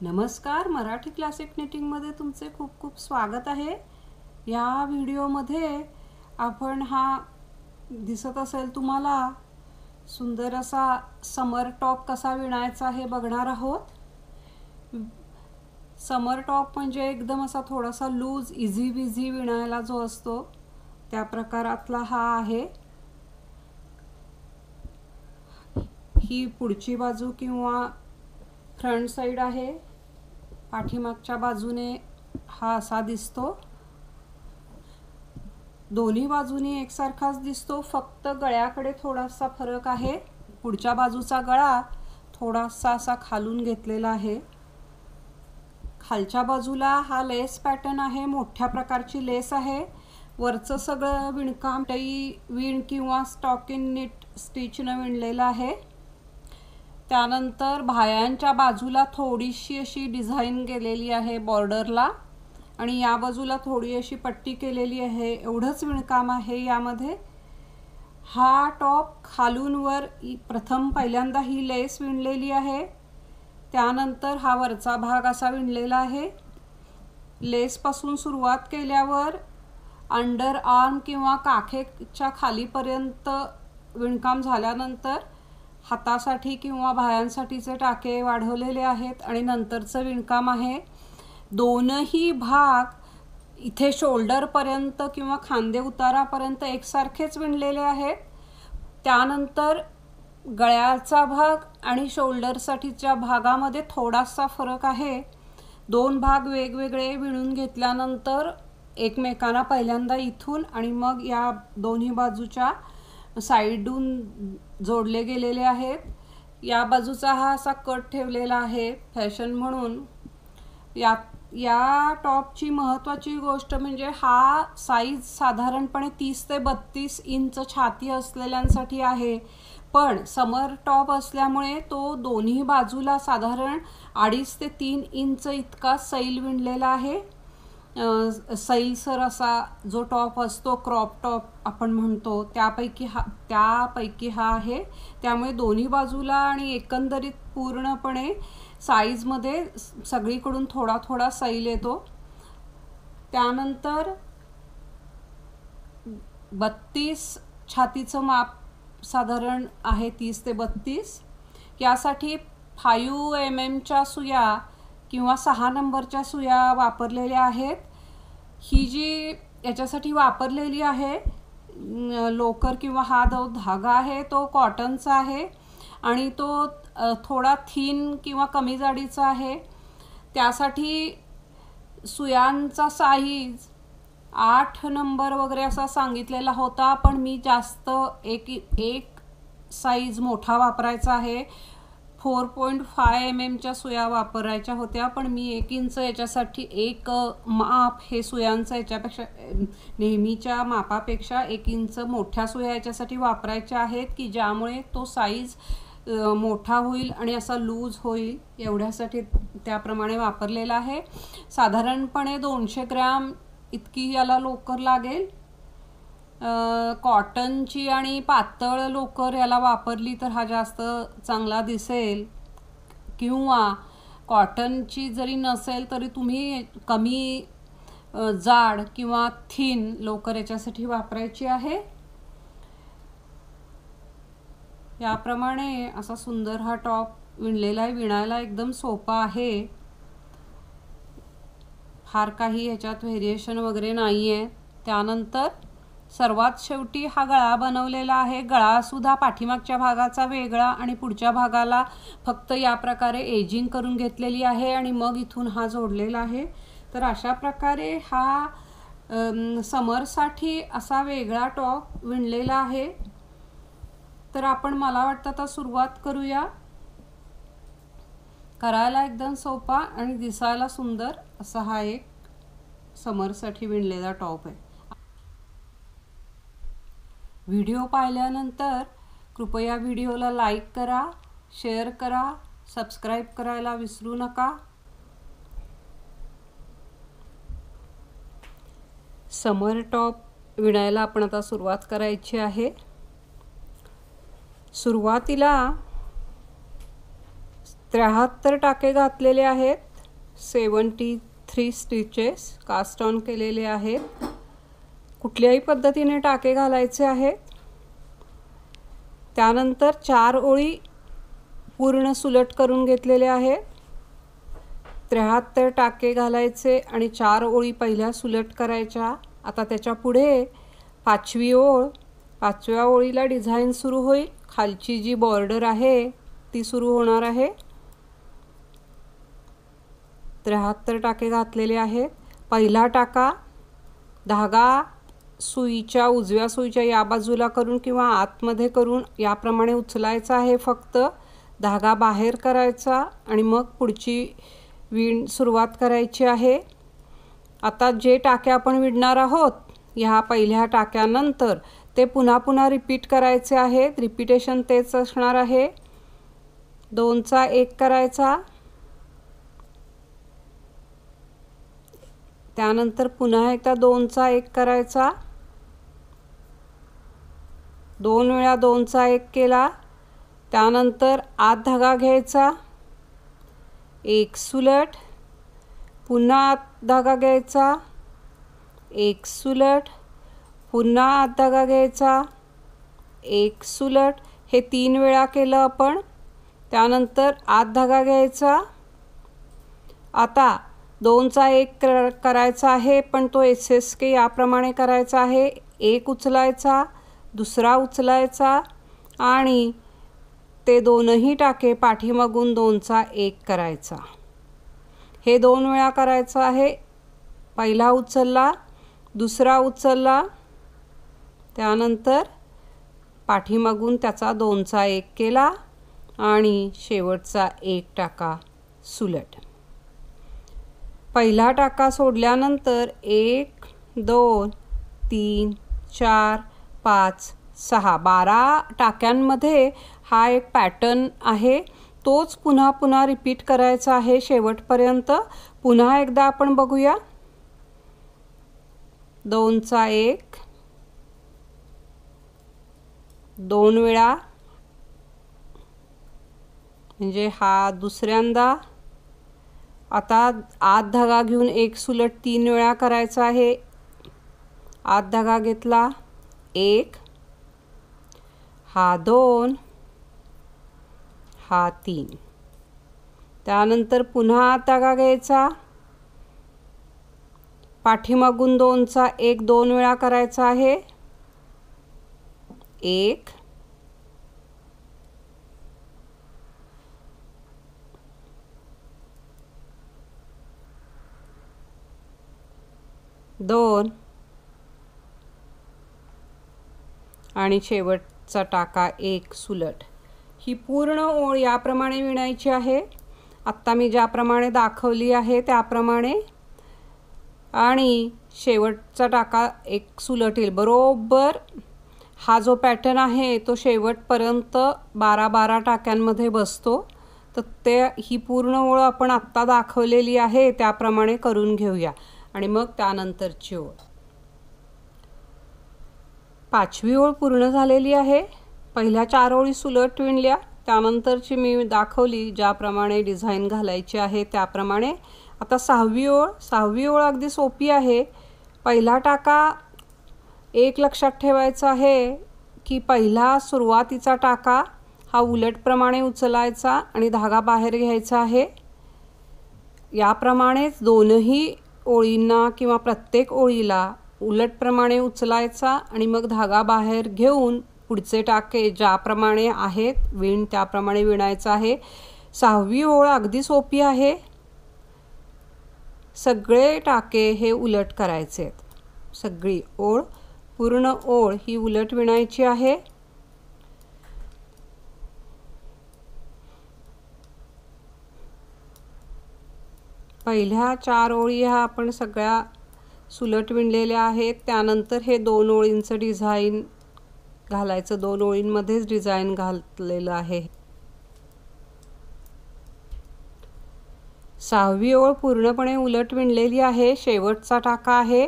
नमस्कार, मराठी क्लासिक निटिंगमध्ये तुमचे खूप खूप स्वागत आहे। या व्हिडिओमध्ये आपण हा दिसत असेल तुम्हाला सुंदर असा समर टॉप कसा विणायचा हे बघणार आहोत। समर टॉप म्हणजे एकदम असा थोडासा लूज इझी बिझी विणायला जो असतो त्या प्रकारातला हा आहे। ही पुढची बाजू किंवा फ्रंट साइड आहे। पाठीमागच्या बाजूने हा असा दिसतो। दोन्ही बाजूनी एकसारखाच दिसतो, फक्त गळ्याकडे थोडासा फरक आहे। पुढच्या बाजूचा गळा थोडासा असा खालून घेतलेला आहे। खालच्या बाजूला हा लेस पॅटर्न आहे, मोठ्या प्रकारची लेस आहे। वरचं सगळं विणकाम विण किंवा स्टॉकिंग नीट स्टिचने विणलेलं आहे। त्यानंतर भायांच्या बाजूला थोडीशी अशी डिझाइन केलेली आहे बॉर्डरला, आणि या बाजूला थोडी अशी पट्टी केलेली आहे। एवढंच विणकाम आहे यामध्ये। हा टॉप खालून वर प्रथम पहिल्यांदा ही लेस विणलेली आहे, त्यानंतर हा वरचा भाग असा विणलेला आहे। लेस पासून सुरुवात केल्यावर अंडर आर्म किंवा काखेच्या खालीपर्यंत विणकाम झाल्यानंतर हातासाठी किंवा भायांसाठीचे टाके वाढवलेले आहेत, आणि नंतरचं विणकाम आहे। दोनही भाग इथे शोल्डर पर्यंत किंवा खांदे उतारापर्यंत एकसारखेच विणलेले आहेत। त्यानंतर गळ्याचा भाग आणि शोल्डरसाठीच्या भागामध्ये थोडासा फरक आहे। दोन भाग वेगवेगळे विणून घेतल्यानंतर एकमेकांना पहिल्यांदा इथून आणि मग या दोन्ही बाजूच्या साइडून जोडले गेलेले आहेत। या बाजूचा हा असा कट ठेवलेला आहे फॅशन म्हणून। या टॉपची महत्त्वाची गोष्ट म्हणजे हा साईज साधारणपणे 30 ते 32 इंच छाती असलेल्यांसाठी आहे, पण समर टॉप असल्यामुळे तो दोन्ही बाजूला साधारण 2.5 ते 3 इंच इतका सैल विणलेला आहे। सैलसर असा जो टॉप असतो, क्रॉप टॉप आपण म्हणतो, त्यापैकी हा आहे। त्यामुळे दोन्ही बाजूला आणि एकंदरीत पूर्णपणे साईजमध्ये सगळीकडून थोडा थोडा सैल येतो। त्यानंतर 32 छातीचं माप साधारण आहे, 30 ते 32। यासाठी 5 mm च्या सुया किंवा 6 नंबरच्या सुया वापरलेल्या आहेत। ही जी याच्यासाठी वापरलेली आहे लोकर किंवा हा जो धागा आहे तो कॉटनचा आहे, आणि तो थोडा थिन किंवा कमी जाडीचा आहे। त्यासाठी सुयांचा साईज 8 नंबर वगैरे असा सांगितलेला होता, पण मी जास्त एक साईज मोठा वापरायचा आहे। 4.5 mm च्या सुया वापरायच्या होत्या, पण मी 1 इंच याच्यासाठी एक माप हे सुयांचं याच्यापेक्षा नेहमीच्या मापापेक्षा 1 इंच मोठ्या सुया याच्यासाठी वापरायच्या आहेत, की ज्यामुळे तो साईज मोठा होईल आणि असा लूज होईल, एवढ्यासाठी त्याप्रमाणे वापरलेला आहे। साधारणपणे 200 ग्रॅम इतकी याला लोकर लागेल। कॉटनची आणि पातळ लोकर याला वापरली तर हा जास्त चांगला दिसेल, किंवा कॉटनची जरी नसेल तरी तुम्ही कमी जाड किंवा थिन लोकर याच्यासाठी वापरायची आहे। याप्रमाणे असा सुंदर हा टॉप विणलेला आहे। विणायला एकदम सोपा आहे, फार काही ह्याच्यात व्हेरिएशन वगैरे नाही आहे। त्यानंतर सर्वात शेवटी हा गळा बनवलेला आहे। गळा सुद्धा पाठीमागच्या भागाचा वेगळा आणि पुढच्या भागाला फक्त या प्रकारे एजिंग करून घेतलेली आहे, आणि मग इथून हा जोडलेला आहे। तर अशा प्रकारे हा समरसाठी असा वेगळा टॉप विणलेला आहे। तर आपण मला वाटतं आता सुरुवात करूया। करायला एकदम सोपा आणि दिसायला सुंदर असा हा एक समरसाठी विणलेला टॉप आहे। व्हिडिओ पाहिल्यानंतर कृपया व्हिडिओला लाईक करा, शेअर करा, सबस्क्राईब करायला विसरू नका। समर टॉप विणायला आपण आता सुरुवात करायची आहे। सुरुवातीला 73 टाके घातलेले आहेत. 73 स्टिचेस कास्ट ऑन केलेले आहेत. कुठल्याही पद्धतीने टाके घालायचे आहेत. त्यानंतर 4 ओळी पूर्ण सुलट करून घेतलेले आहेत. 73 टाके घालायचे आणि 4 ओळी पहिल्या सुलट करायच्या. आता त्याच्या पुढे 5वी ओळ, 5व्या ओळीला डिझाईन सुरू होईल. खालची जी बॉर्डर आहे ती सुरू होणार आहे. 73 टाके घातलेले आहेत. पहिला टाका धागा सुईच्या उजव्या सुईच्या या बाजूला करून किंवा आतमध्ये करून याप्रमाणे उचलायचा आहे. फक्त धागा बाहेर करायचा आणि मग पुढची विण सुरुवात करायची आहे. आता जे टाके आपण विणणार आहोत ह्या पहिल्या टाक्यानंतर ते पुन्हा पुन्हा रिपीट करायचे आहेत. रिपीटेशन तेच असणार आहे. 2चा 1 करायचा, त्यानंतर पुन्हा एकदा 2चा 1 करायचा, 2 वेळा 2चा 1 केला, त्यानंतर आत धागा घ्यायचा, 1 सुलट, पुन्हा आत धागा घ्यायचा, 1 सुलट, पुन्हा आत धागा घ्यायचा, 1 सुलट. हे 3 वेळा केलं आपण. त्यानंतर आत धागा घ्यायचा. आता 2चा 1 करायचा आहे पण तो SSK याप्रमाणे करायचा आहे. 1 उचलायचा, दुसरा उचलायचा आणि ते दोनही टाके पाठीमागून 2चा 1 करायचा. हे 2 वेळा करायचं आहे. पहिला उचलला, दुसरा उचलला, त्यानंतर पाठीमागून त्याचा 2चा 1 केला आणि शेवटचा 1 टाका सुलट. पहिला टाका सोडल्यानंतर 1 2 3 4 5 6 12 टाक्यांमध्ये हा एक पॅटर्न आहे. तोच पुन्हा पुन्हा रिपीट करायचा आहे शेवटपर्यंत. पुन्हा एकदा आपण बघूया. 2चा 1, 2 वेळा म्हणजे हा दुसऱ्यांदा. आता आत धागा घेऊन 1 सुलट 3 वेळा करायचा आहे. आत धागा घेतला, 1, हा 2, हा 3. त्यानंतर पुन्हा आत धागा घ्यायचा, पाठीमागून 2चा 1 2 वेळा करायचा आहे. 1, 2 आणि शेवटचा टाका 1 सुलट. ही पूर्ण ओळ याप्रमाणे विणायची आहे. आत्ता मी ज्याप्रमाणे दाखवली आहे त्याप्रमाणे. आणि शेवटचा टाका 1 सुलट येईल. बरोबर हा जो पॅटर्न आहे तो शेवटपर्यंत 12 टाक्यांमध्ये बसतो. तर ही पूर्ण ओळ आपण आत्ता दाखवलेली आहे त्याप्रमाणे करून घेऊया. आणि मग त्यानंतरची ओळ. 5वी ओळ पूर्ण झालेली आहे. पहिल्या 4 ओळी सुलट विणल्या, त्यानंतरची मी दाखवली ज्याप्रमाणे डिझाईन घालायची आहे त्याप्रमाणे. आता 6वी ओळ. 6वी ओळ अगदी सोपी आहे. पहिला टाका एक लक्षात ठेवायचा आहे की पहिला सुरुवातीचा टाका हा उलटप्रमाणे उचलायचा आणि धागा बाहेर घ्यायचा आहे. याप्रमाणेच दोनही ओळींना किंवा प्रत्येक ओळीला उलटप्रमाणे उचलायचा आणि मग धागा बाहेर घेऊन पुढचे टाके ज्याप्रमाणे आहेत विण त्याप्रमाणे विणायचं आहे. 6वी ओळ अगदी सोपी आहे. सगळे टाके हे उलट करायचे आहेत. सगळी ओळ, पूर्ण ओळ ही उलट विणायची आहे. पहिल्या 4 ओळी ह्या आपण सगळ्या सुलट विणलेल्या आहेत. त्यानंतर हे 2 ओळींचं डिझाईन घालायचं. 2 ओळींमध्येच डिझाईन घातलेलं आहे. 6वी ओळ पूर्णपणे उलट विणलेली आहे. शेवटचा टाका आहे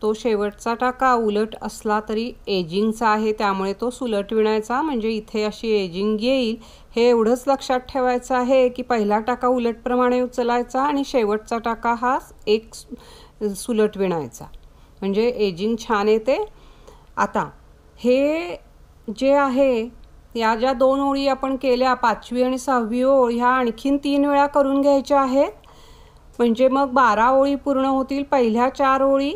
तो शेवटचा टाका उलट असला तरी एजिंगचा आहे, त्यामुळे तो सुलट विणायचा, म्हणजे इथे अशी एजिंग येईल. हे एवढंच लक्षात ठेवायचं आहे की पहिला टाका उलटप्रमाणे उचलायचा आणि शेवटचा टाका हा एक सुलट विणायचा, म्हणजे एजिंग छान येते. आता हे जे आहे, या ज्या 2 ओळी आपण केल्या, 5वी आणि 6वी ओळ, ह्या आणखीन 3 वेळा करून घ्यायच्या आहेत, म्हणजे मग 12 ओळी पूर्ण होतील. पहिल्या 4 ओळी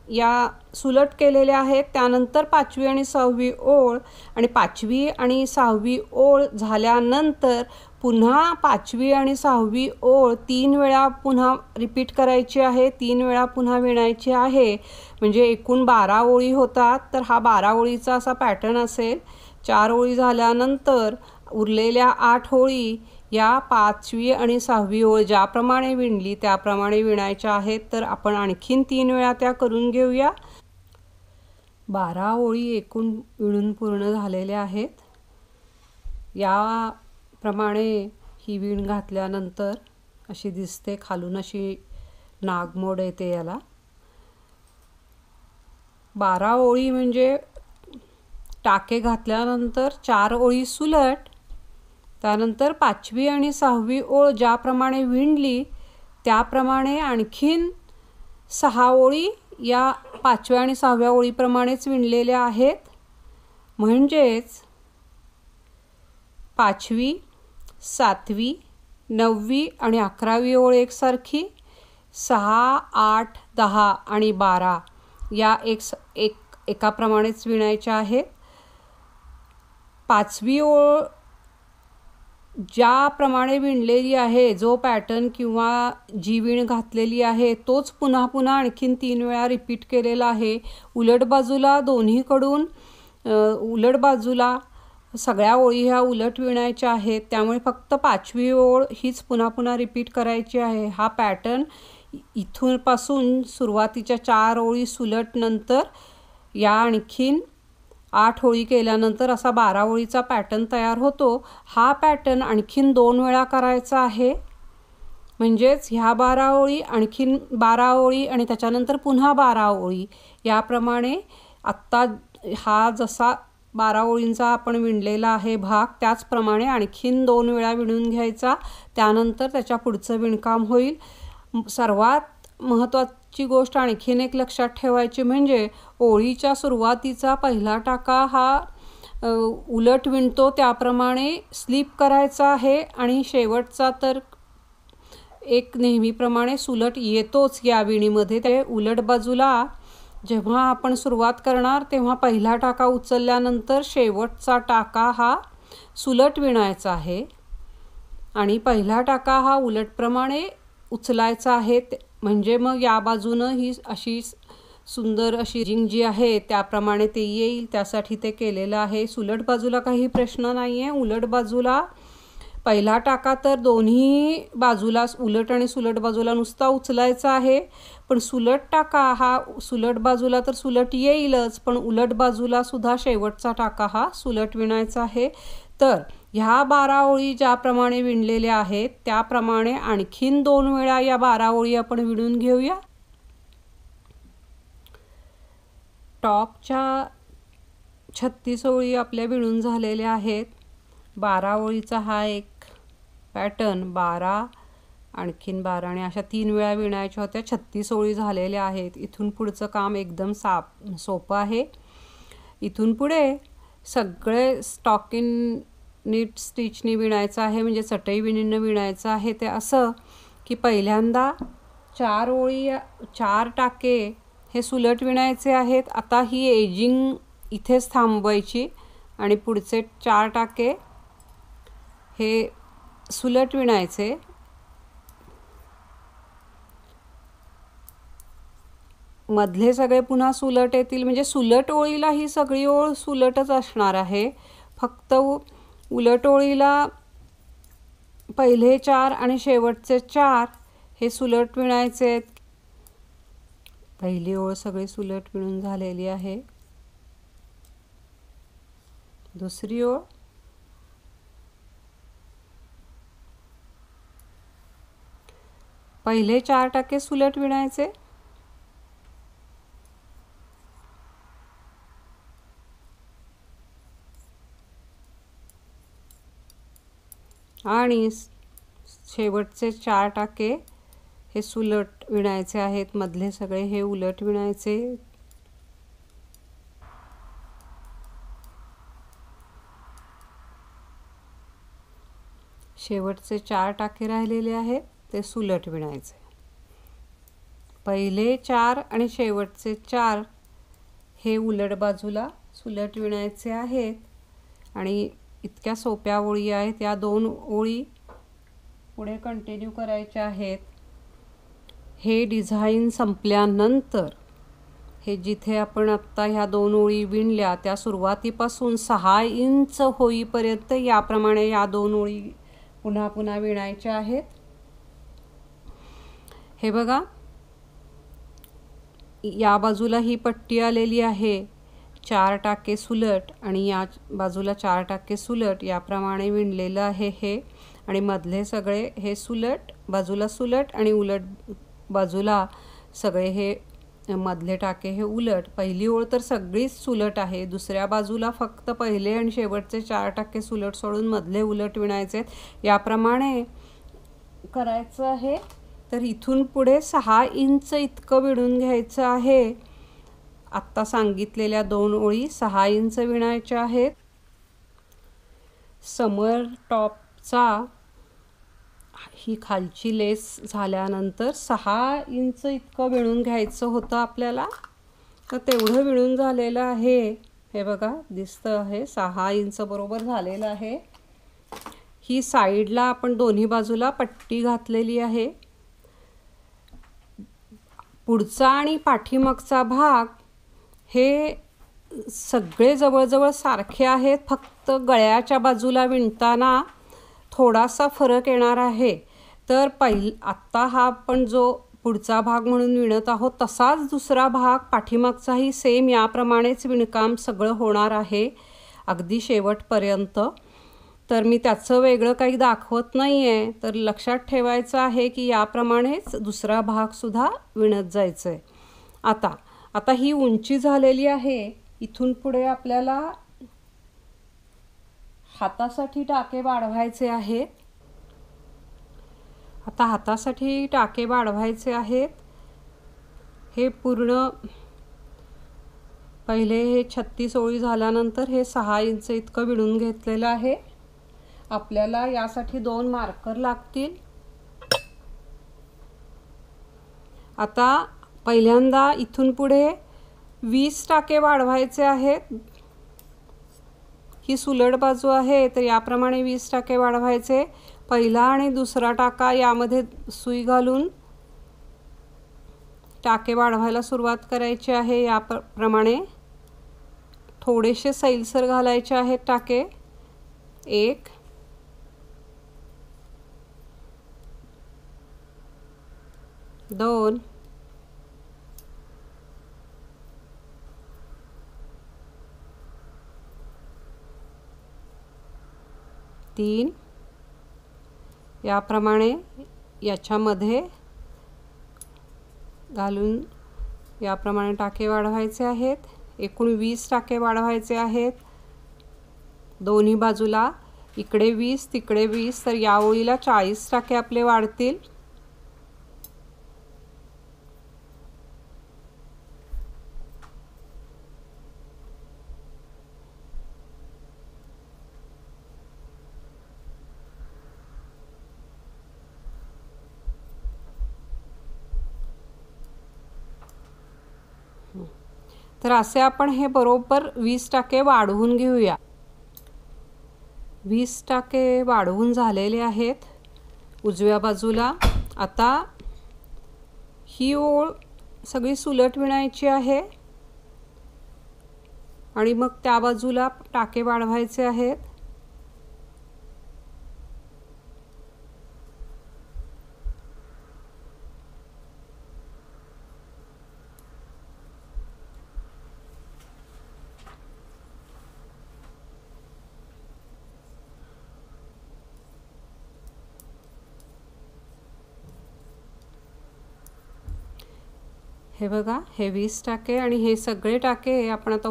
या सुलट केलेल्या आहेत, त्यानंतर 5वी आणि 6वी ओळ, आणि 5वी आणि 6वी ओळ झाल्यानंतर पुन्हा 5वी आणि 6वी ओळ 3 वेळा पुन्हा रिपीट करायची आहे, 3 वेळा पुन्हा विणायची आहे, म्हणजे एकूण 12 ओळी होतात. तर हा 12 ओळीचा असा पॅटर्न असेल. 4 ओळी झाल्यानंतर उरलेल्या 8 ओळी या 5वी आणि 6वी ओळ ज्याप्रमाणे विणली त्याप्रमाणे विणायच्या आहेत. तर आपण आणखीन 3 वेळा त्या करून घेऊया. 12 ओळी एकूण विणून पूर्ण झालेल्या आहेत. याप्रमाणे ही विण घातल्यानंतर अशी दिसते, खालून अशी नागमोड येते याला. 12 ओळी म्हणजे टाके घातल्यानंतर 4 ओळी सुलट, त्यानंतर 5वी आणि 6वी ओळ ज्याप्रमाणे विणली त्याप्रमाणे आणखीन 6 ओळी या 5व्या आणि 6व्या ओळीप्रमाणेच विणलेल्या आहेत. म्हणजेच 5वी, 7वी, 9वी आणि 11वी ओळ एकसारखी, 6, 8, 10 आणि 12 या एकाप्रमाणेच विणायच्या आहेत. 5वी ओळ ज्याप्रमाणे विणलेली आहे, जो पॅटर्न किंवा जी विण घातलेली आहे तोच पुन्हा पुन्हा आणखीन 3 वेळा रिपीट केलेला आहे. उलट बाजूला दोन्हीकडून उलट बाजूला सगळ्या ओळी ह्या उलट विणायच्या आहेत, त्यामुळे फक्त 5वी ओळ हीच पुन्हा पुन्हा रिपीट करायची आहे. हा पॅटर्न इथूनपासून सुरुवातीच्या 4 ओळी सुलट नंतर या आणखीन 8 ओळी केल्यानंतर असा 12 ओळीचा पॅटर्न तयार होतो. हा पॅटर्न आणखीन 2 वेळा करायचा आहे, म्हणजेच ह्या 12 ओळी, आणखीन 12 ओळी आणि त्याच्यानंतर पुन्हा 12 ओळी. याप्रमाणे आत्ता हा जसा 12 ओळींचा आपण विणलेला आहे भाग, त्याचप्रमाणे आणखीन 2 वेळा विणून घ्यायचा. त्यानंतर त्याच्या पुढचं विणकाम होईल. सर्वात महत्त्वाची गोष्ट आणखीन एक लक्षात ठेवायची म्हणजे ओळीच्या सुरुवातीचा पहिला टाका हा उलट विणतो त्याप्रमाणे स्लिप करायचा आहे, आणि शेवटचा तर एक नेहमीप्रमाणे सुलट येतोच या विणीमध्ये. ते उलट बाजूला जेव्हा आपण सुरुवात करणार तेव्हा पहिला टाका उचलल्यानंतर शेवटचा टाका हा सुलट विणायचा आहे, आणि पहिला टाका हा उलटप्रमाणे उचलायचा आहे. म्हणजे मग या बाजूनं ही अशी सुंदर अशी रिंग जी आहे त्याप्रमाणे ते येईल, त्यासाठी ते केलेलं आहे. सुलट बाजूला काही प्रश्न नाही आहे. उलट बाजूला पहिला टाका तर दोन्ही बाजूला, उलट आणि सुलट बाजूला नुसता उचलायचा आहे, पण सुलट टाका हा सुलट बाजूला तर सुलट येईलच, पण उलट बाजूला सुद्धा शेवटचा टाका हा सुलट विणायचा आहे. तर ह्या 12 ओळी ज्याप्रमाणे विणलेल्या आहेत त्याप्रमाणे आणखीन 2 वेळा या 12 ओळी आपण विणून घेऊया. टॉपच्या 36 ओळी आपल्या विणून झालेल्या आहेत. 12 ओळीचा हा एक पॅटर्न, 12 आणखीन 12 आणि अशा 3 वेळा विणायच्या होत्या. 36 ओळी झालेल्या आहेत. इथून पुढचं काम एकदम सोपं आहे. इथून पुढे सगळे स्टॉकिन नीट स्टिचनी विणायचं आहे, म्हणजे चटई विणीनं विणायचं आहे. ते असं की पहिल्यांदा 4 ओळी, 4 टाके हे सुलट विणायचे आहेत. आता ही एजिंग इथेच थांबवायची आणि पुढचे 4 टाके हे सुलट विणायचे. मधले सगळे पुन्हा सुलट येतील, म्हणजे सुलट ओळीला ही सगळी ओळ सुलटच असणार आहे. फक्त उलट ओळीला पहिले 4 आणि शेवटचे 4 हे सुलट विणायचे आहेत. पहिली ओळ सगळी सुलट विणून झालेली आहे. दुसरी ओळ, पहिले 4 टाके सुलट विणायचे, आणि शेवटचे 4 टाके हे सुलट विणायचे आहेत, मधले सगळे हे उलट विणायचे। शेवटचे 4 टाके राहिलेले आहेत ते सुलट विणायचे। पहिले 4 आणि शेवटचे 4 हे उलट बाजूला सुलट विणायचे आहेत आणि इतक्या सोप्या ओळी आहेत। या 2 ओळी पुढे कंटिन्यू करायच्या आहेत। हे डिझाइन संपल्यानंतर हे जिथे आपण आता ह्या 2 ओळी विणल्या त्या सुरुवातीपासून 6 इंच होईपर्यंत याप्रमाणे या 2 ओळी पुन्हा पुन्हा विणायच्या आहेत। हे बघा, या बाजूला ही पट्टी आलेली आहे, 4 टाके सुलट आणि या बाजूला 4 टाके सुलट याप्रमाणे विणलेलं आहे हे। आणि मधले सगळे हे सुलट, बाजूला सुलट आणि उलट बाजूला सगळे हे मधले टाके हे उलट। पहिली ओळ तर सगळीच सुलट आहे, दुसऱ्या बाजूला फक्त पहिले आणि शेवटचे 4 टाके सुलट सोडून मधले उलट विणायचे। याप्रमाणे करायचं आहे। तर इथून पुढे 6 इंच इतकं विणून घ्यायचं आहे। आत्ता सांगितलेल्या 2 ओळी 6 इंच विणायच्या आहेत। समर टॉपचा ही खालची लेस झाल्यानंतर 6 इंच इतकं विणून घ्यायचं होतं आपल्याला, तर तेवढं विणून झालेलं आहे। हे बघा, दिसतं आहे 6 इंच बरोबर झालेलं आहे। ही साईडला आपण दोन्ही बाजूला पट्टी घातलेली आहे। पुढचा आणि पाठीमागचा भाग हे सगळे जवळजवळ सारखे आहेत, फक्त गळ्याच्या बाजूला विणताना थोडासा फरक येणार आहे। तर आत्ता हा आपण जो पुढचा भाग म्हणून विणत आहोत तसाच दुसरा भाग पाठीमागचाही सेम याप्रमाणेच विणकाम सगळं होणार आहे अगदी शेवटपर्यंत। तर मी त्याचं वेगळं काही दाखवत नाही आहे, तर लक्षात ठेवायचं आहे की याप्रमाणेच दुसरा भागसुद्धा विणत जायचं आहे। आता ही उंची झालेली आहे। इथून पुढे आपल्याला हातासाठी टाके वाढवायचे आहेत। आता हातासाठी टाके वाढवायचे आहेत। हे पूर्ण पहिले हे 36 ओळी झाल्यानंतर हे 6 इंच इतकं विणून घेतलेलं आहे। आपल्याला यासाठी 2 मार्कर लागतील। आता पहिल्यांदा इथून पुढे 20 टाके वाढवायचे आहेत। ही सुलट बाजू आहे, तर याप्रमाणे 20 टाके वाढवायचे। पहिला आणि दुसरा टाका यामध्ये सुई घालून टाके वाढवायला सुरुवात करायची आहे। याप्रमाणे थोडेसे सैलसर घालायचे आहेत टाके। 1 2 3 याप्रमाणे याच्यामध्ये घालून याप्रमाणे टाके वाढवायचे आहेत। एकूण 20 टाके वाढवायचे आहेत दोन्ही बाजूला। इकडे 20 तिकडे 20, तर या ओळीला 40 टाके आपले वाढतील। तर असे आपण हे बरोबर 20 टाके वाढवून घेऊया। 20 टाके वाढवून झालेले आहेत उजव्या बाजूला। आता ही ओळ सगळी सुलट विणायची आहे आणि मग त्या बाजूला टाके वाढवायचे आहेत। हे बघा, हे 20 टाके आणि हे सगळे टाके आपण आता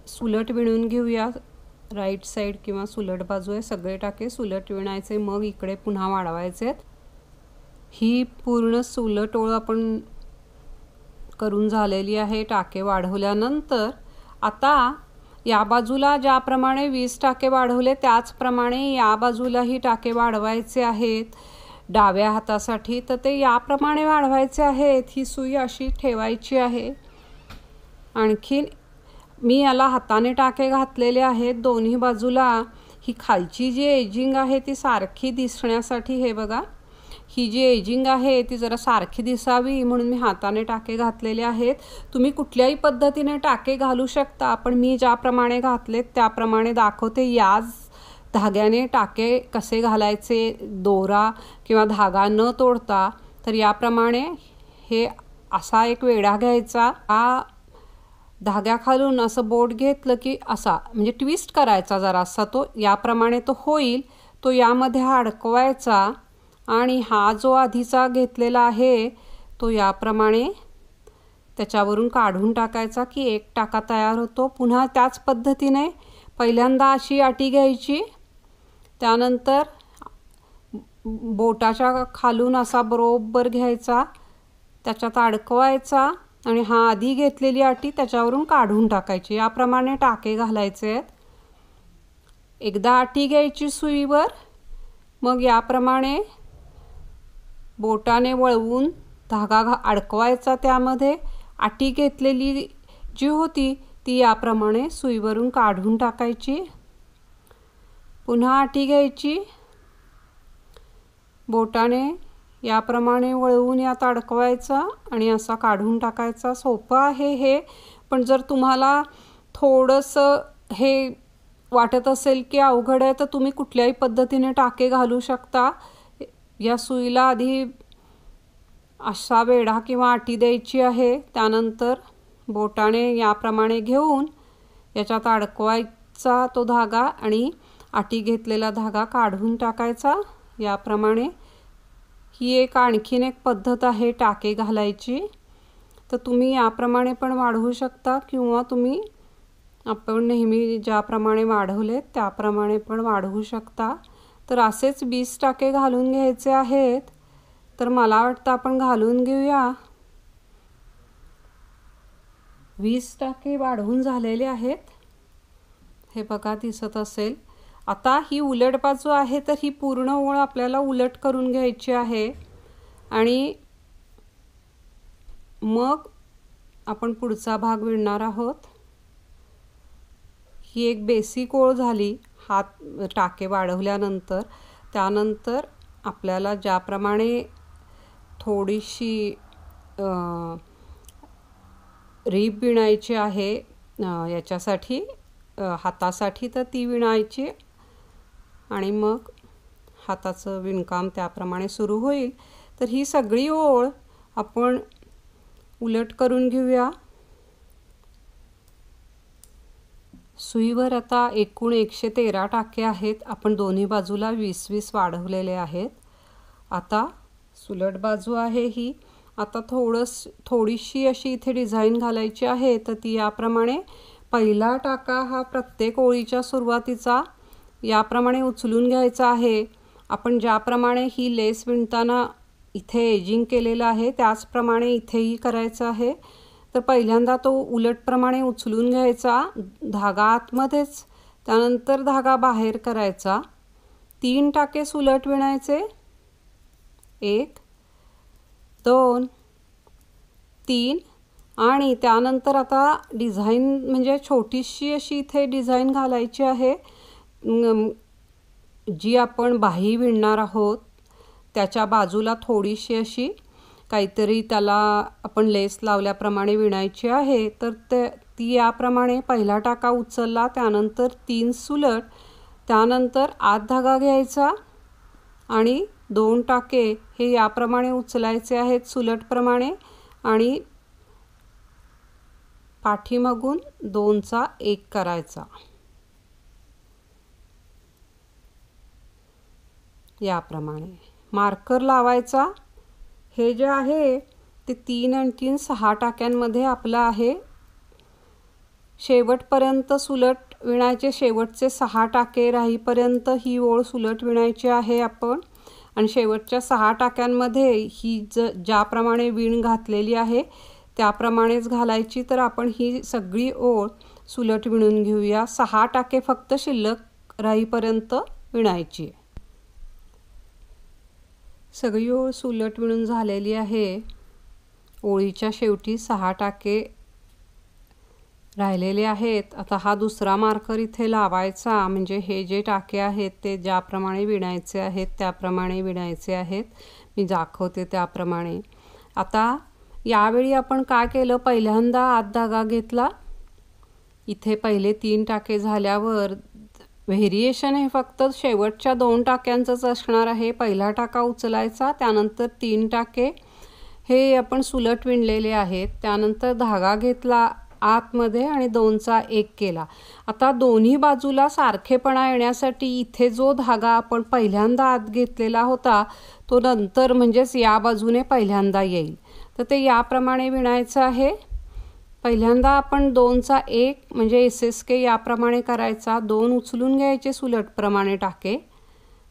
सुलट विणून घेऊया राईट साईड किंवा सुलट बाजू आहे सगळे टाके सुलट विणायचे, मग इकडे पुन्हा वाढवायचे. ही पूर्ण सुलट ओळ आपण करून झालेली आहे. टाके वाढवल्यानंतर आता या बाजूला ज्याप्रमाणे 20 टाके वाढवले त्याचप्रमाणे या बाजूलाही टाके वाढवायचे आहेत डाव्या हातासाठी. तर ते याप्रमाणे वाढवायचे आहेत. ही सुई अशी ठेवायची आहे. आणखीन मी याला हाताने टाके घातलेले आहेत दोन्ही बाजूला. ही खालची जी एजिंग आहे ती सारखी दिसण्यासाठी, हे बघा ही जी एजिंग आहे ती जरा सारखी दिसावी म्हणून मी हाताने टाके घातलेले आहेत. तुम्ही कुठल्याही पद्धतीने टाके घालू शकता, पण मी ज्याप्रमाणे घातलेत त्याप्रमाणे दाखवते. याच धाग्याने टाके कसे घालायचे दोरा किंवा धागा न तोडता. तर याप्रमाणे हे असा एक वेढा घ्यायचा, हा धाग्याखालून असं बोट घेतलं की असा म्हणजे ट्विस्ट करायचा जरासा, तो याप्रमाणे तो होईल. तो यामध्ये अडकवायचा आणि हा जो आधीचा घेतलेला आहे तो याप्रमाणे त्याच्यावरून काढून टाकायचा की एक टाका तयार होतो. पुन्हा त्याच पद्धतीने पहिल्यांदा अशी आटी घ्यायची, त्यानंतर बोटाच्या खालून असा बरोबर घ्यायचा, त्याच्यात अडकवायचा आणि हा आधी घेतलेली आटी त्याच्यावरून काढून टाकायची. याप्रमाणे टाके घालायचे आहेत. एकदा आटी घ्यायची सुईवर, मग याप्रमाणे बोटाने वळवून धागा अडकवायचा, त्यामध्ये आटी घेतलेली जी होती ती याप्रमाणे सुईवरून काढून टाकायची. पुन्हा आटी घ्यायची, बोटाने याप्रमाणे वळवून यात अडकवायचा आणि असा काढून टाकायचा. सोपं आहे हे, पण जर तुम्हाला थोडंसं हे वाटत असेल की अवघड आहे तर तुम्ही कुठल्याही पद्धतीने टाके घालू शकता. या सुईला आधी असा वेढा किंवा आटी द्यायची आहे, त्यानंतर बोटाने याप्रमाणे घेऊन याच्यात अडकवायचा तो धागा आणि आटी घेतलेला धागा काढून टाकायचा. याप्रमाणे ही एक आणखीन एक पद्धत आहे टाके घालायची. तर तुम्ही याप्रमाणे पण वाढवू शकता किंवा तुम्ही आपण नेहमी ज्याप्रमाणे वाढवले त्याप्रमाणे पण वाढवू शकता. तर असेच 20 टाके घालून घ्यायचे आहेत. तर मला वाटतं आपण घालून घेऊया. 20 टाके वाढवून झालेले आहेत, हे बघा दिसत असेल. आता ही उलट बाजू आहे तर ही पूर्ण ओळ आपल्याला उलट करून घ्यायची आहे आणि मग आपण पुढचा भाग विणणार आहोत. ही एक बेसिक ओळ झाली हात टाके वाढवल्यानंतर. त्यानंतर आपल्याला ज्याप्रमाणे थोडीशी रीप विणायची आहे याच्यासाठी हातासाठी, तर ती विणायची आणि मग हाताचं विणकाम त्याप्रमाणे सुरू होईल. तर ही सगळी ओळ आपण उलट करून घेऊया. सुईवर आता एकूण 113 टाके आहेत. आपण दोन्ही बाजूला 20-20 वाढवलेले आहेत. आता सुलट बाजू आहे ही. आता थोडीशी अशी इथे डिझाईन घालायची आहे. तर ती याप्रमाणे पहिला टाका हा प्रत्येक ओळीच्या सुरुवातीचा याप्रमाणे उचलून घ्यायचा आहे. आपण ज्याप्रमाणे ही लेस विणताना इथे एजिंग केलेलं आहे त्याचप्रमाणे इथेही करायचं आहे. तर पहिल्यांदा तो उलटप्रमाणे उचलून घ्यायचा, धागा आतमध्येच, त्यानंतर धागा बाहेर करायचा. 3 टाके सुलट विणायचे, 1 2 3 आणि त्यानंतर आता डिझाईन म्हणजे छोटीशी अशी इथे डिझाईन घालायची आहे. जी आपण बाही विणणार आहोत त्याच्या बाजूला थोडीशी अशी काहीतरी त्याला आपण लेस लावल्याप्रमाणे विणायची आहे. तर ती याप्रमाणे पहिला टाका उचलला, त्यानंतर 3 सुलट, त्यानंतर आत धागा घ्यायचा आणि 2 टाके हे याप्रमाणे उचलायचे आहेत सुलटप्रमाणे आणि पाठीमागून 2चा 1 करायचा. याप्रमाणे मार्कर लावायचा. हे जे आहे ते 3 आणि 3 6 टाक्यांमध्ये आपलं आहे. शेवटपर्यंत सुलट विणायचे शेवटचे 6 टाके राहीपर्यंत ही ओळ सुलट विणायची आहे आपण. आणि शेवटच्या 6 टाक्यांमध्ये ही ज्याप्रमाणे विण घातलेली आहे त्याप्रमाणेच घालायची. तर आपण ही सगळी ओळ सुलट विणून घेऊया. 6 टाके फक्त शिल्लक राहीपर्यंत विणायची. सगळी ओळ सुलट विणून झालेली आहे. ओळीच्या शेवटी 6 टाके राहिलेले आहेत. आता हा दुसरा मार्कर इथे लावायचा, म्हणजे हे जे टाके आहेत ते ज्याप्रमाणे विणायचे आहेत त्याप्रमाणे विणायचे आहेत. मी दाखवते त्याप्रमाणे. आता यावेळी आपण काय केलं, पहिल्यांदा आत धागा घेतला. इथे पहिले 3 टाके झाल्यावर व्हेरिएशन हे फक्त शेवटच्या 2 टाक्यांचंच असणार आहे. पहिला टाका उचलायचा, त्यानंतर 3 टाके हे आपण सुलट विणलेले आहेत. त्यानंतर धागा घेतला आतमध्ये आणि 2चा 1 केला. आता दोन्ही बाजूला सारखेपणा येण्यासाठी इथे जो धागा आपण पहिल्यांदा आत घेतलेला होता तो नंतर म्हणजेच या बाजूने पहिल्यांदा येईल. तर ते याप्रमाणे विणायचं आहे. पहिल्यांदा आपण 2चा 1 म्हणजे SSK याप्रमाणे करायचा. 2 उचलून घ्यायचे सुलटप्रमाणे टाके.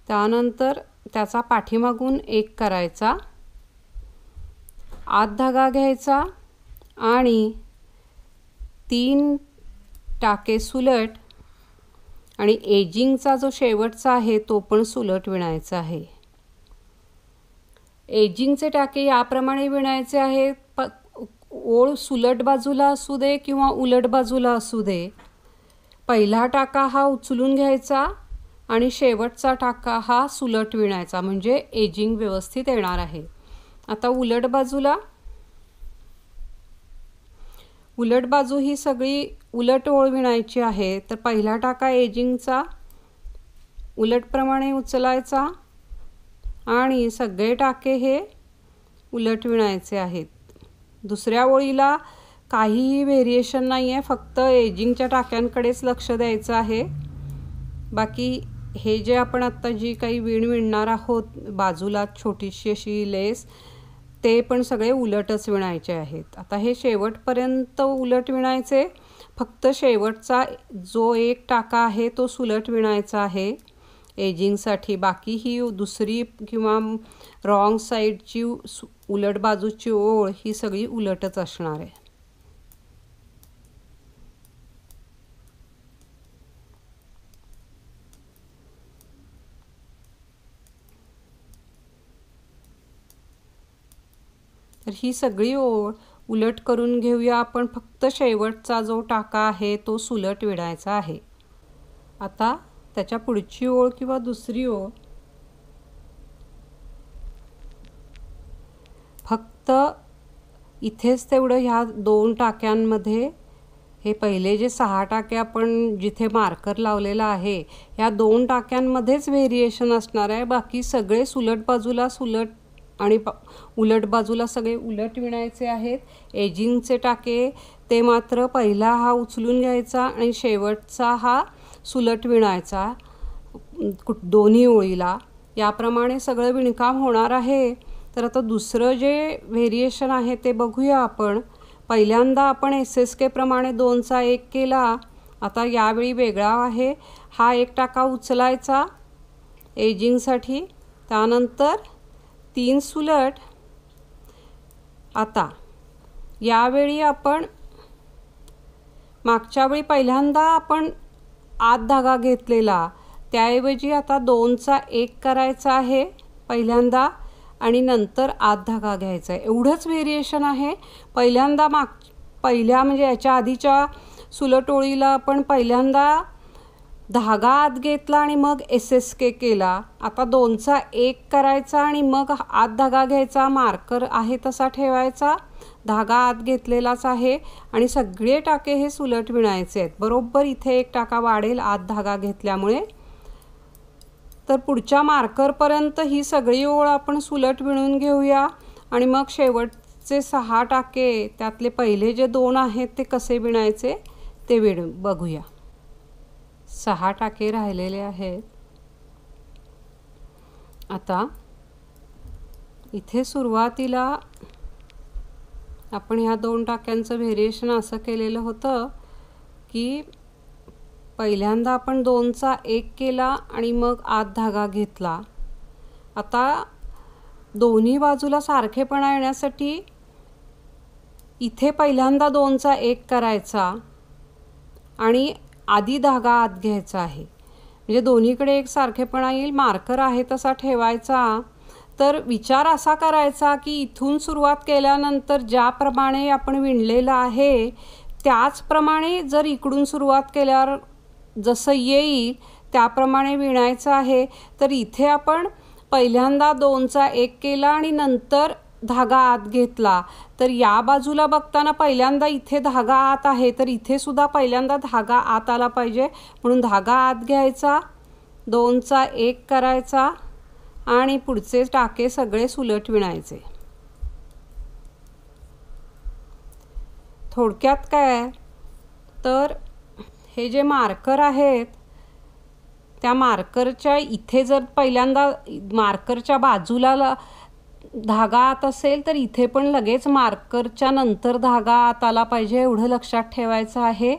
त्यानंतर त्याचा पाठीमागून 1 करायचा, आत धागा घ्यायचा आणि 3 टाके सुलट आणि एजिंगचा जो शेवटचा आहे तो पण सुलट विणायचा आहे. एजिंगचे टाके याप्रमाणे विणायचे आहेत. ओळ सुलट बाजूला असू दे किंवा उलट बाजूला असू दे, पहिला टाका हा उचलून घ्यायचा आणि शेवटचा टाका हा सुलट विणायचा, म्हणजे एजिंग व्यवस्थित येणार आहे. आता उलट बाजू ही सगळी उलट ओळ विणायची आहे. तर पहिला टाका एजिंगचा उलटप्रमाणे उचलायचा आणि सगळे टाके हे उलट विणायचे आहेत. दुसऱ्या ओळीला काहीही व्हेरिएशन नाही आहे, फक्त एजिंगच्या टाक्यांकडेच लक्ष द्यायचं आहे. बाकी हे जे आपण आत्ता जी काही विणणार आहोत बाजूला छोटीशी अशी लेस, ते पण सगळे उलटच विणायचे आहेत. आता हे शेवटपर्यंत उलट विणायचे. फक्त शेवटचा जो 1 टाका आहे तो सुलट विणायचा आहे एजिंगसाठी. बाकी ही दुसरी किंवा रॉंग साईडची उलट बाजूची ओळ ही सगळी उलटच असणार आहे. तर ही सगळी ओळ उलट करून घेऊया आपण. फक्त शेवटचा जो टाका आहे तो सुलट विणायचा आहे. आता त्याच्या पुढची ओळ किंवा दुसरी ओळ फक्त इथेच तेवढं ह्या 2 टाक्यांमध्ये, हे पहिले जे 6 टाके आपण जिथे मार्कर लावलेला आहे ह्या 2 टाक्यांमध्येच व्हेरिएशन असणार आहे. बाकी सगळे सुलट बाजूला सुलट आणि उलट बाजूला सगळे उलट विणायचे आहेत. एजिंगचे टाके ते मात्र पहिला हा उचलून घ्यायचा आणि शेवटचा हा सुलट विणायचा दोन्ही ओळीला. याप्रमाणे सगळं विणकाम होणार आहे. तर आता दुसरं जे व्हेरिएशन आहे ते बघूया आपण. पहिल्यांदा आपण SSK प्रमाणे 2चा 1 केला. आता यावेळी वेगळा आहे. हा 1 टाका उचलायचा एजिंगसाठी, त्यानंतर 3 सुलट. आता यावेळी आपण मागच्या वेळी पहिल्यांदा आपण आत धागा घेतलेला त्याऐवजी आता 2चा 1 करायचा आहे पहिल्यांदा आणि नंतर आत धागा घ्यायचा आहे. एवढंच व्हेरिएशन आहे. पहिल्या म्हणजे याच्या आधीच्या सुलट ओळीला आपण पहिल्यांदा धागा आत घेतला आणि मग SSK केला. आता 2चा 1 करायचा आणि मग आत धागा घ्यायचा. मार्कर आहे तसा ठेवायचा, धागा आत घेतलेलाच आहे आणि सगळे टाके हे सुलट विणायचे आहेत. बरोबर इथे 1 टाका वाढेल आत धागा घेतल्यामुळे. तर पुढच्या मार्करपर्यंत ही सगळी ओळ आपण सुलट विणून घेऊया आणि मग शेवटचे 6 टाके त्यातले पहिले जे 2 आहेत ते कसे विणायचे ते बघूया. 6 टाके राहिलेले आहेत. आता इथे सुरुवातीला आपण ह्या 2 टाक्यांचं व्हेरिएशन असं केलेलं होतं की पहिल्यांदा आपण 2चा 1 केला आणि मग आत धागा घेतला. आता दोन्ही बाजूला सारखेपणा येण्यासाठी इथे पहिल्यांदा 2चा 1 करायचा आणि आधी धागा आत घ्यायचा आहे, म्हणजे दोन्हीकडे एक सारखेपणा येईल. मार्कर आहे तसा ठेवायचा. तर विचार असा करायचा की इथून सुरुवात केल्यानंतर ज्याप्रमाणे आपण विणलेलं आहे त्याचप्रमाणे जर इकडून सुरुवात केल्यावर जसं येईल त्याप्रमाणे विणायचं आहे. तर इथे आपण पहिल्यांदा 2चा 1 केला आणि नंतर धागा आत घेतला. तर या बाजूला बघताना पहिल्यांदा इथे धागा आत आहे, तर इथे सुद्धा पहिल्यांदा धागा आत आला पाहिजे, म्हणून धागा आत घ्यायचा, 2चा 1 करायचा आणि पुढचे टाके सगळे सुलट विणायचे. थोडक्यात काय तर हे जे मार्कर आहेत त्या मार्करच्या इथे जर पहिल्यांदा मार्करच्या बाजूला धागा आत असेल तर इथे पण लगेच मार्करच्या नंतर धागा आत आला पाहिजे, एवढं लक्षात ठेवायचं आहे.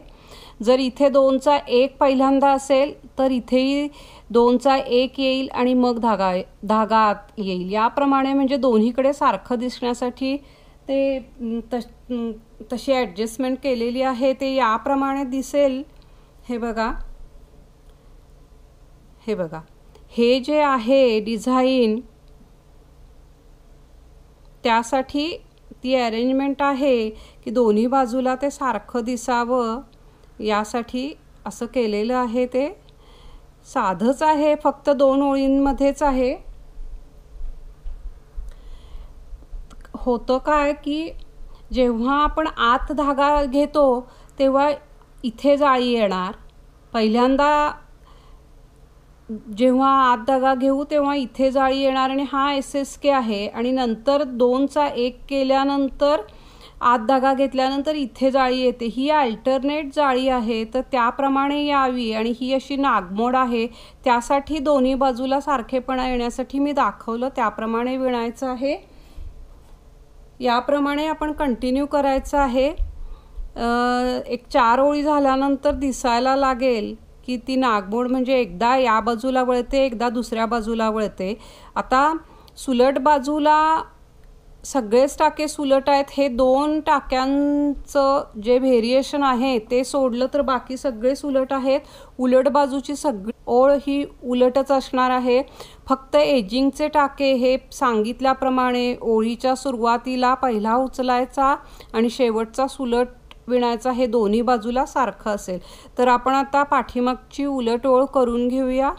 जर इथे 2चा 1 पहिल्यांदा असेल तर इथेही 2चा 1 येईल आणि मग धागा आत येईल. याप्रमाणे म्हणजे दोन्हीकडे सारखं दिसण्यासाठी ते तशी ॲडजस्टमेंट केलेली आहे. ते याप्रमाणे दिसेल. हे बघा, हे बघा, हे जे आहे डिझाईन त्यासाठी ती अरेंजमेंट आहे की दोन्ही बाजूला ते सारखं दिसावं, यासाठी असं केलेलं आहे. ते साधंच आहे, फक्त 2 ओळींमध्येच आहे. होतं काय की जेव्हा आपण आत धागा घेतो तेव्हा इथे जाळी येणार. पहिल्यांदा जेव्हा आत धागा घेऊ तेव्हा इथे जाळी येणार आणि हा SSK आहे. आणि नंतर 2चा 1 केल्यानंतर आत धागा घेतल्यानंतर इथे जाळी येते. ही अल्टरनेट जाळी आहे, तर त्याप्रमाणे यावी. आणि ही अशी नागमोड आहे, त्यासाठी दोन्ही बाजूला सारखेपणा येण्यासाठी मी दाखवलं त्याप्रमाणे विणायचं आहे. याप्रमाणे आपण कंटिन्यू करायचं आहे. एक 4 ओळी झाल्यानंतर दिसायला लागेल की ती नागमोड म्हणजे एकदा या बाजूला वळते, एकदा दुसऱ्या बाजूला वळते. आता सुलट बाजूला सगळेच टाके सुलट आहेत. हे 2 टाक्यांचं जे व्हेरिएशन आहे ते सोडलं तर बाकी सगळे सुलट आहेत. उलट बाजूची सगळी ओळ ही उलटच असणार आहे. फक्त एजिंगचे टाके हे सांगितल्याप्रमाणे ओळीच्या सुरुवातीला पहिला उचलायचा आणि शेवटचा सुलट विणायचा. हे दोन्ही बाजूला सारखं असेल. तर आपण आता पाठीमागची उलट ओळ करून घेऊया.